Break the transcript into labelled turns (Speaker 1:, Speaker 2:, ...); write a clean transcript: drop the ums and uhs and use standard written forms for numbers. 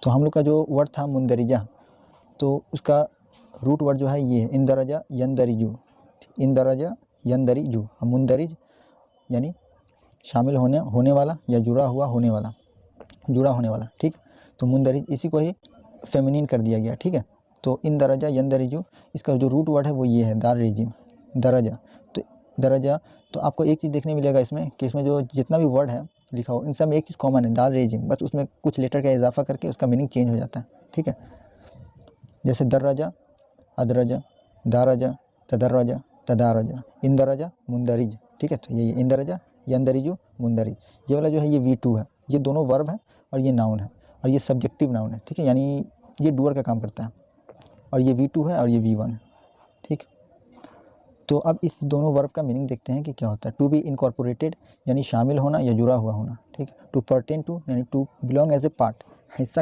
Speaker 1: तो हम लोग का जो वर्ड था मुंदरिजा, तो उसका रूट वर्ड जो है ये है इंदरजा यंदरिजू। इंदरजा यंदरिजू, मुंदरिज यानी शामिल होने वाला या जुड़ा होने वाला, ठीक। तो मुंदरिज, इसी को ही फेमिनिन कर दिया गया, ठीक है। तो इंदरजा यंदरिजू, इसका जो रूट वर्ड है वो ये है दार रेजिम, दरजा। तो दरजा, तो आपको एक चीज़ देखने मिलेगा इसमें कि इसमें जो जितना भी वर्ड है लिखा हो, इन सब में एक चीज़ कॉमन है, दार रेजिम, बस उसमें कुछ लेटर का इजाफा करके उसका मीनिंग चेंज हो जाता है, ठीक है। जैसे दर्रजा, अदरजा, दारजा, तदर्रजा, तदारजा, इंदरजा, मुंदरिज, ठीक है। तो ये इंदरजा यंदरिजू मुंदरिज, ये वाला जो है ये V2 है, ये दोनों वर्ब है और ये नाउन है, और ये सब्जेक्टिव नाउन है, ठीक है, यानी ये डूअर का काम करता है, और ये V2 है और ये V1 है, ठीक। तो अब इस दोनों वर्ब का मीनिंग देखते हैं कि क्या होता है। टू बी इनकॉर्पोरेटेड यानी शामिल होना या जुड़ा हुआ होना, ठीक है। टू पर्टेन टू यानी to belong as a part, हिस्सा के